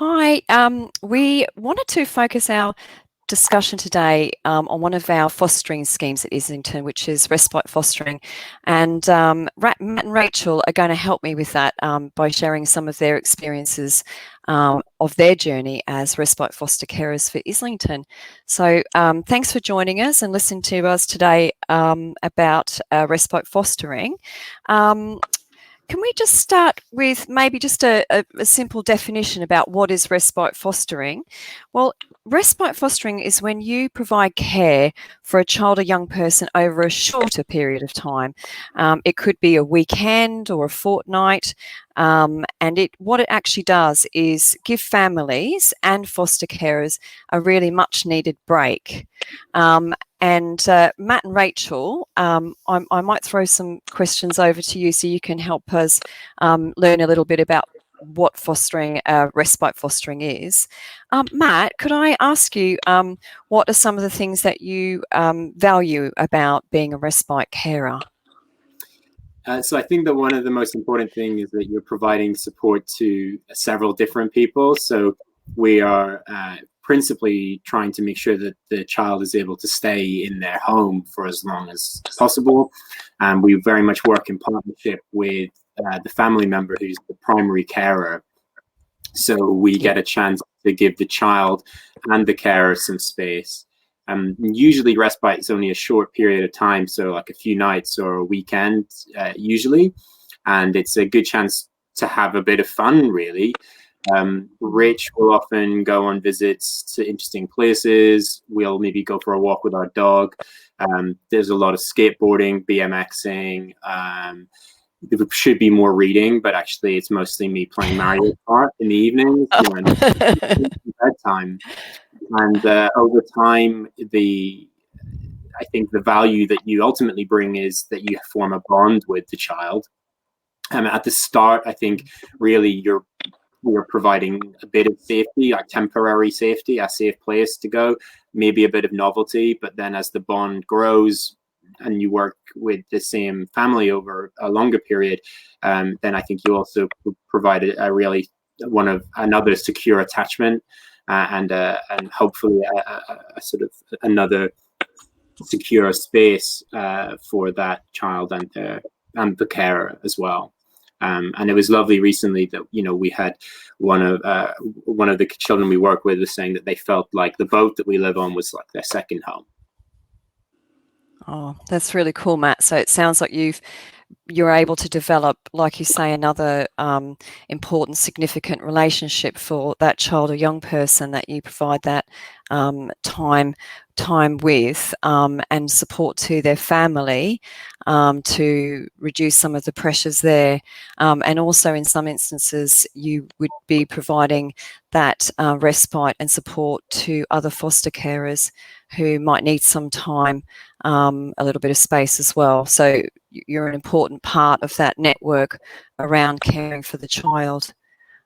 Hi, we wanted to focus our discussion today on one of our fostering schemes at Islington, which is Respite Fostering. And Matt and Rachel are going to help me with that by sharing some of their experiences of their journey as respite foster carers for Islington. So thanks for joining us and listening to us today about respite fostering. Can we just start with maybe just a simple definition about what is respite fostering? Well, respite fostering is when you provide care for a child or young person over a shorter period of time. It could be a weekend or a fortnight. And what it actually does is give families and foster carers a really much needed break. And Matt and Rachel, I might throw some questions over to you so you can help us learn a little bit about what respite fostering is. Matt, could I ask you what are some of the things that you value about being a respite carer? So I think that one of the most important things is that you're providing support to several different people. So we are principally trying to make sure that the child is able to stay in their home for as long as possible. And we very much work in partnership with the family member who's the primary carer. So we get a chance to give the child and the carer some space. Usually respite is only a short period of time, so like a few nights or a weekend usually, and it's a good chance to have a bit of fun, really. Rich will often go on visits to interesting places. We'll maybe go for a walk with our dog. There's a lot of skateboarding, BMXing. There should be more reading, but actually it's mostly me playing Mario Kart in the evenings when bedtime. And over time, I think the value that you ultimately bring is that you form a bond with the child. At the start, I think really you're providing a bit of safety, like temporary safety, a safe place to go, maybe a bit of novelty. But then as the bond grows and you work with the same family over a longer period, then I think you also provide another secure attachment. And hopefully a sort of another secure space for that child and the carer as well. And it was lovely recently that we had one of the children we work with was saying that they felt like the boat that we live on was like their second home. Oh, that's really cool, Matt. So it sounds like you're able to develop, like you say, another important, significant relationship for that child or young person that you provide that time with and support to their family to reduce some of the pressures there. And also in some instances, you would be providing that respite and support to other foster carers who might need some time, a little bit of space as well. So you're an important part of that network around caring for the child.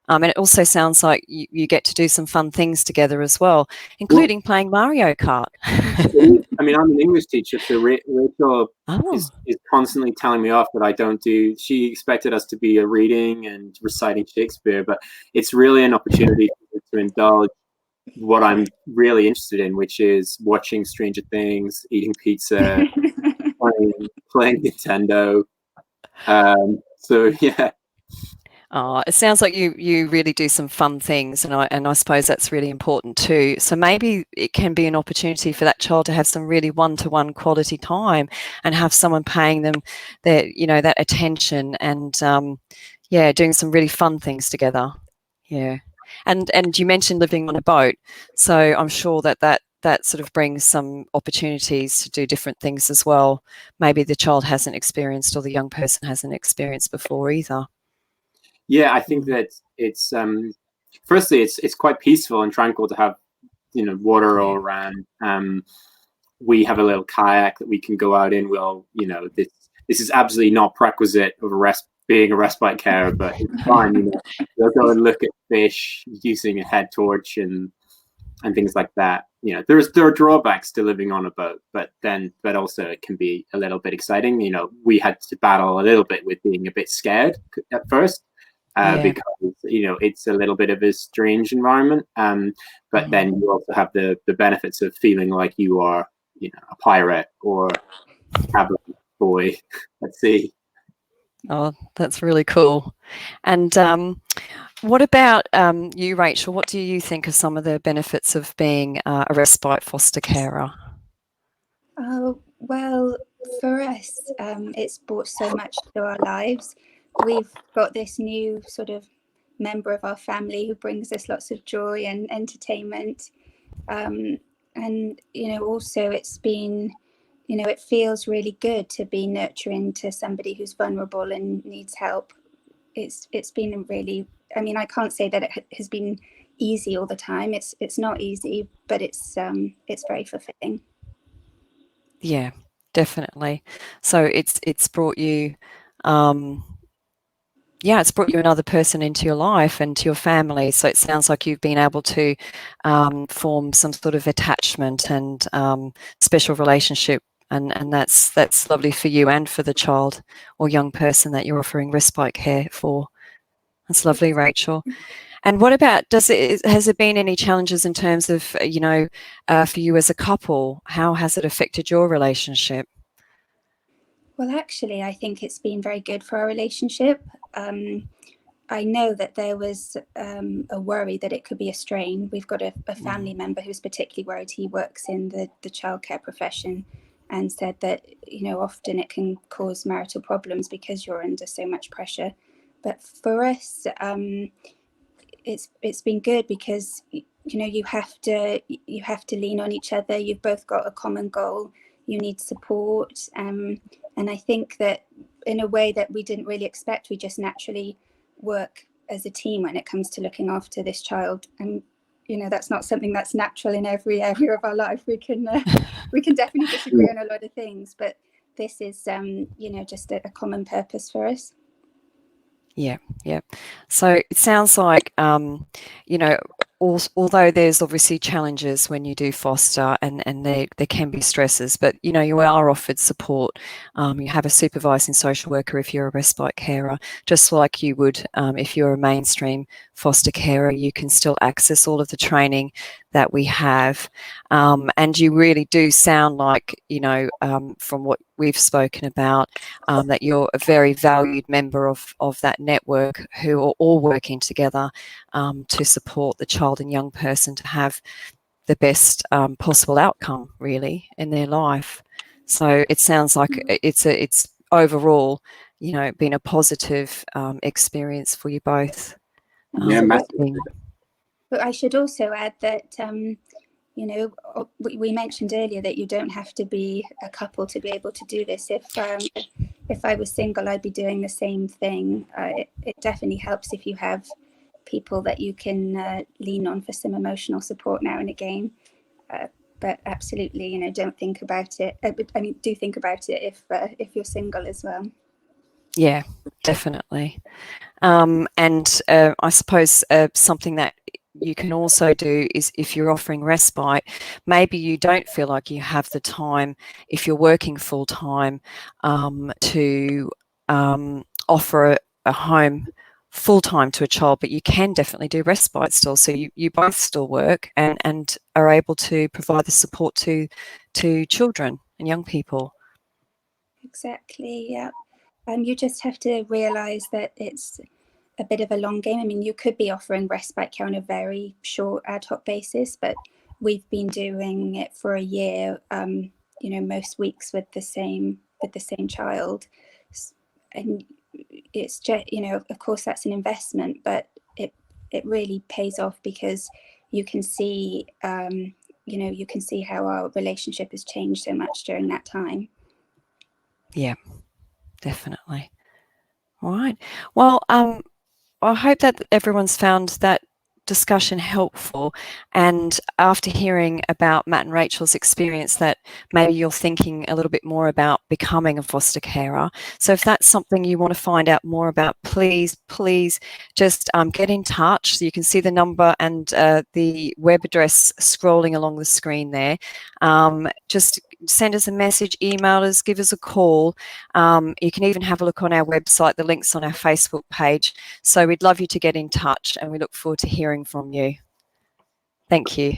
And it also sounds like you get to do some fun things together as well, including playing Mario Kart. I mean, I'm an English teacher, so Rachel is constantly telling me off that I don't do. She expected us to be reading and reciting Shakespeare, but it's really an opportunity to indulge what I'm really interested in, which is watching Stranger Things, eating pizza, playing Nintendo. So yeah. Oh, it sounds like you really do some fun things, and I suppose that's really important too. So maybe it can be an opportunity for that child to have some really one-to-one quality time and have someone paying them that attention and doing some really fun things together. Yeah. And you mentioned living on a boat, so I'm sure that sort of brings some opportunities to do different things as well. Maybe the child hasn't experienced or the young person hasn't experienced before either. Yeah, I think that it's firstly it's quite peaceful and tranquil to have water all around. We have a little kayak that we can go out in. This is absolutely not prerequisite of being a respite carer, but it's fine. We'll go and look at fish using a head torch and things like that. There are drawbacks to living on a boat, but also it can be a little bit exciting. We had to battle a little bit with being a bit scared at first. because it's a little bit of a strange environment. But then you also have the benefits of feeling like you are, a pirate or a tablet boy at sea. Oh, that's really cool. And what about you, Rachel? What do you think are some of the benefits of being a respite foster carer? Oh, well, for us, it's brought so much to our lives. We've got this new sort of member of our family who brings us lots of joy and entertainment. And, also it's been, it feels really good to be nurturing to somebody who's vulnerable and needs help. It's been really, I can't say that it has been easy all the time. It's not easy, but it's very fulfilling. Yeah, definitely. So it's brought you, it's brought you another person into your life and to your family. So it sounds like you've been able to form some sort of attachment and special relationship, and that's lovely for you and for the child or young person that you're offering respite care for. That's lovely, Rachel. And what about, has there been any challenges in terms of, for you as a couple? How has it affected your relationship? Well, actually, I think it's been very good for our relationship. I know that there was a worry that it could be a strain. We've got a family member who's particularly worried. He works in the childcare profession and said that, often it can cause marital problems because you're under so much pressure. But for us, it's been good because, you have to lean on each other. You've both got a common goal. You need support. And I think that in a way that we didn't really expect, we just naturally work as a team when it comes to looking after this child. And that's not something that's natural in every area of our life. We can definitely disagree on a lot of things, but this is just a common purpose for us. Yeah. So it sounds like although there's obviously challenges when you do foster, and there can be stresses, but you are offered support. You have a supervising social worker if you're a respite carer, just like you would if you're a mainstream foster carer. You can still access all of the training that we have, and you really do sound like, from what we've spoken about, that you're a very valued member of that network, who are all working together to support the child and young person to have the best possible outcome, really, in their life. So it sounds like it's overall, been a positive experience for you both. But I should also add that we mentioned earlier that you don't have to be a couple to be able to do this. If I was single, I'd be doing the same thing. It definitely helps if you have people that you can lean on for some emotional support now and again. But absolutely, don't think about it. Do think about it if you're single as well. Yeah, definitely. And I suppose something that you can also do is, if you're offering respite, maybe you don't feel like you have the time, if you're working full time, to offer a home full time to a child, but you can definitely do respite still. So you both still work and are able to provide the support to children and young people. Exactly, yeah. You just have to realise that it's a bit of a long game. I mean, you could be offering respite care on a very short ad hoc basis, but we've been doing it for a year, most weeks with the same child. And it's just, of course that's an investment, but it really pays off because you can see, you can see how our relationship has changed so much during that time. Yeah, definitely. All right. Well, I hope that everyone's found that discussion helpful, and after hearing about Matt and Rachel's experience, that maybe you're thinking a little bit more about becoming a foster carer. So if that's something you want to find out more about, please just get in touch. So you can see the number and the web address scrolling along the screen there. Just send us a message, email us, give us a call. You can even have a look on our website. The link's on our Facebook page. So we'd love you to get in touch, and we look forward to hearing from you. Thank you.